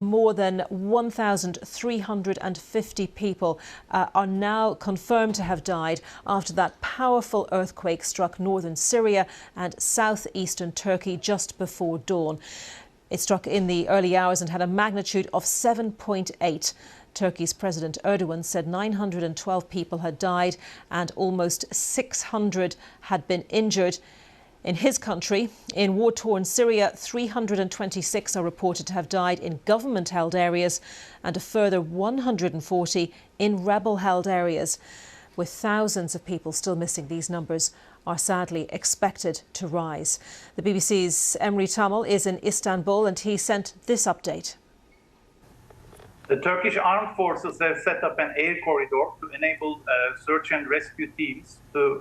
More than 1,350 people are now confirmed to have died after that powerful earthquake struck northern Syria and southeastern Turkey just before dawn. It struck in the early hours and had a magnitude of 7.8. Turkey's President Erdogan said 912 people had died and almost 600 had been injured. In his country, in war-torn Syria, 326 are reported to have died in government-held areas and a further 140 in rebel-held areas. With thousands of people still missing, these numbers are sadly expected to rise. The BBC's Emre Tamil is in Istanbul and he sent this update. The Turkish armed forces have set up an air corridor to enable search and rescue teams to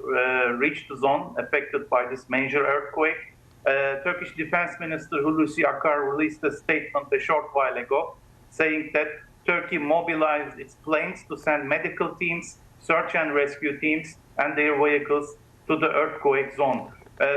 reach the zone affected by this major earthquake. Turkish Defense Minister Hulusi Akar released a statement a short while ago saying that Turkey mobilized its planes to send medical teams, search and rescue teams and their vehicles to the earthquake zone.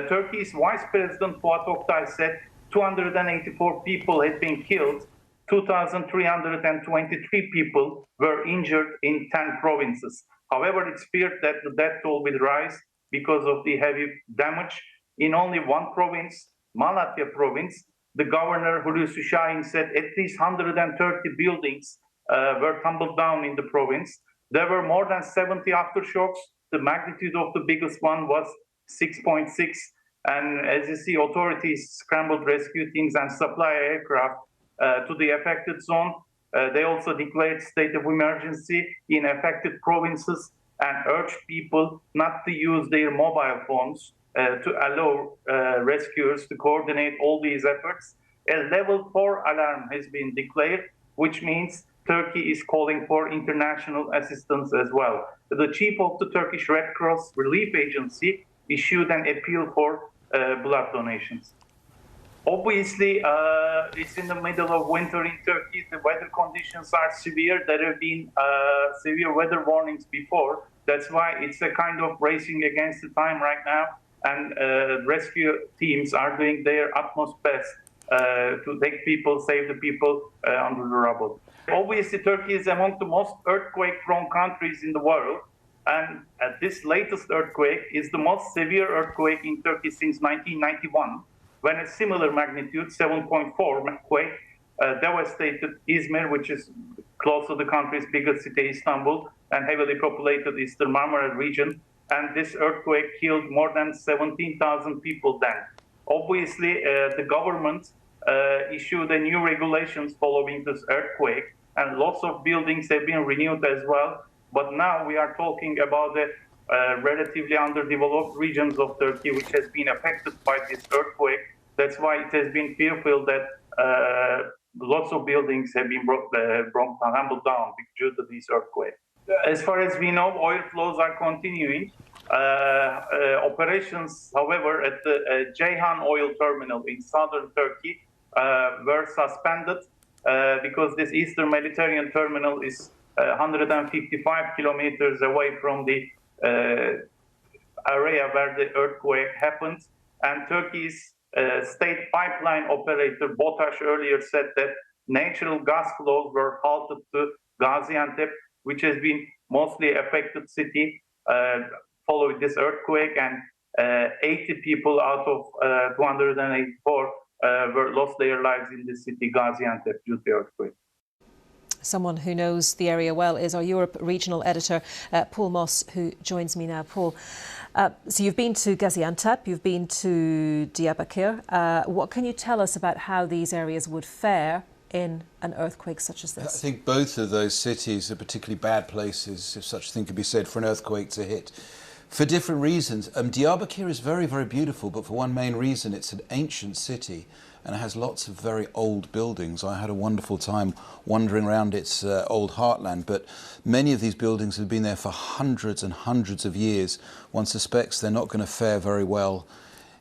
Turkey's Vice President Fuat Oktay said 284 people had been killed. 2,323 people were injured in 10 provinces. However, it's feared that the death toll will rise because of the heavy damage. In only one province, Malatya province, the governor Hulusi Şahin said at least 130 buildings were tumbled down in the province. There were more than 70 aftershocks. The magnitude of the biggest one was 6.6. And as you see, authorities scrambled rescue teams and supply aircraft to the affected zone. They also declared state of emergency in affected provinces and urged people not to use their mobile phones to allow rescuers to coordinate all these efforts. A level 4 alarm has been declared, which means Turkey is calling for international assistance as well. The chief of the Turkish Red Cross Relief Agency issued an appeal for blood donations. Obviously, it's in the middle of winter in Turkey. The weather conditions are severe. There have been severe weather warnings before. That's why it's a kind of racing against the time right now. And rescue teams are doing their utmost best to take people, save the people under the rubble. Obviously, Turkey is among the most earthquake-prone countries in the world. And this latest earthquake is the most severe earthquake in Turkey since 1991. When a similar magnitude, 7.4 quake, devastated Izmir, which is close to the country's biggest city, Istanbul, and heavily populated Eastern Marmara region. And this earthquake killed more than 17,000 people then. Obviously, the government issued a new regulations following this earthquake, and lots of buildings have been renewed as well. But now we are talking about the relatively underdeveloped regions of Turkey, which has been affected by this earthquake. That's why it has been fearful that lots of buildings have been tumbled down due to this earthquake. As far as we know, oil flows are continuing. Operations, however, at the Ceyhan oil terminal in southern Turkey were suspended because this Eastern Mediterranean terminal is 155 kilometers away from the area where the earthquake happened. And Turkey's state pipeline operator BOTAŞ earlier said that natural gas flows were halted to Gaziantep, which has been mostly affected city following this earthquake, and 80 people out of 284 lost their lives in the city Gaziantep due to the earthquake. Someone who knows the area well is our Europe regional editor, Paul Moss, who joins me now. Paul, so you've been to Gaziantep, you've been to Diyarbakir. What can you tell us about how these areas would fare in an earthquake such as this? I think both of those cities are particularly bad places, if such a thing could be said, for an earthquake to hit, for different reasons. Diyarbakir is very, very beautiful, but for one main reason, it's an ancient city and it has lots of very old buildings. I had a wonderful time wandering around its old heartland, but many of these buildings have been there for hundreds and hundreds of years. One suspects they're not going to fare very well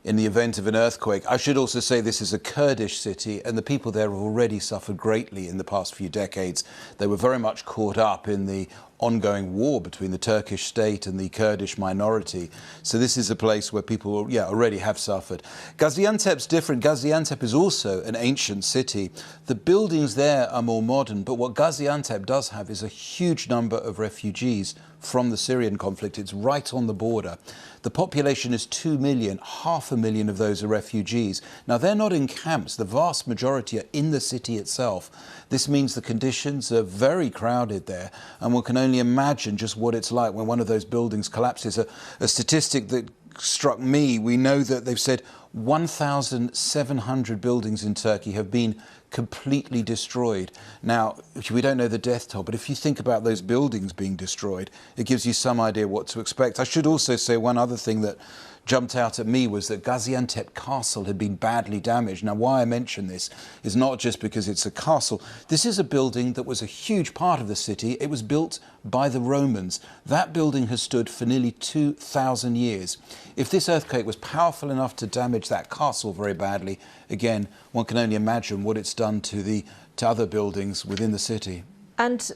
in the event of an earthquake. I should also say this is a Kurdish city and the people there have already suffered greatly in the past few decades. They were very much caught up in the ongoing war between the Turkish state and the Kurdish minority. So this is a place where people, already have suffered. Gaziantep's different. Gaziantep is also an ancient city. The buildings there are more modern, but what Gaziantep does have is a huge number of refugees from the Syrian conflict. It's right on the border. The population is 2 million. 500,000 of those are refugees. Now, they're not in camps. The vast majority are in the city itself. This means the conditions are very crowded there, and one can only imagine just what it's like when one of those buildings collapses. A statistic that struck me, we know that they've said 1,700 buildings in Turkey have been completely destroyed. Now, we don't know the death toll, but if you think about those buildings being destroyed, it gives you some idea what to expect. I should also say one other thing that jumped out at me was that Gaziantep Castle had been badly damaged. Now, why I mention this is not just because it's a castle. This is a building that was a huge part of the city. It was built by the Romans. That building has stood for nearly 2,000 years. If this earthquake was powerful enough to damage that castle very badly, again, one can only imagine what it's done to other buildings within the city. And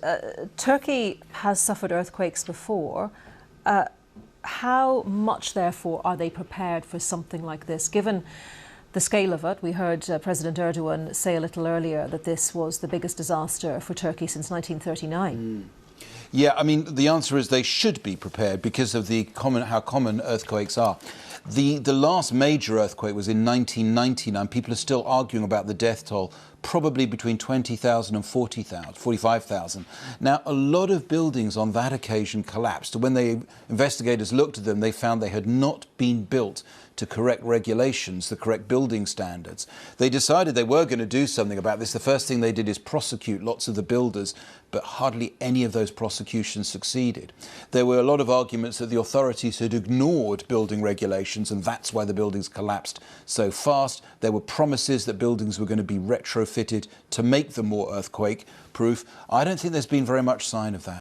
Turkey has suffered earthquakes before. How much, therefore, are they prepared for something like this, given the scale of it? We heard President Erdogan say a little earlier that this was the biggest disaster for Turkey since 1939. Yeah, I mean, the answer is they should be prepared because of how common earthquakes are. The last major earthquake was in 1999. People are still arguing about the death toll, probably between 20,000 and 45,000. Now, a lot of buildings on that occasion collapsed. When investigators looked at them, they found they had not been built to correct regulations, the correct building standards. They decided they were going to do something about this. The first thing they did is prosecute lots of the builders, but hardly any of those prosecutions succeeded. There were a lot of arguments that the authorities had ignored building regulations, and that's why the buildings collapsed so fast. There were promises that buildings were going to be retrofitted to make them more earthquake-proof. I don't think there's been very much sign of that.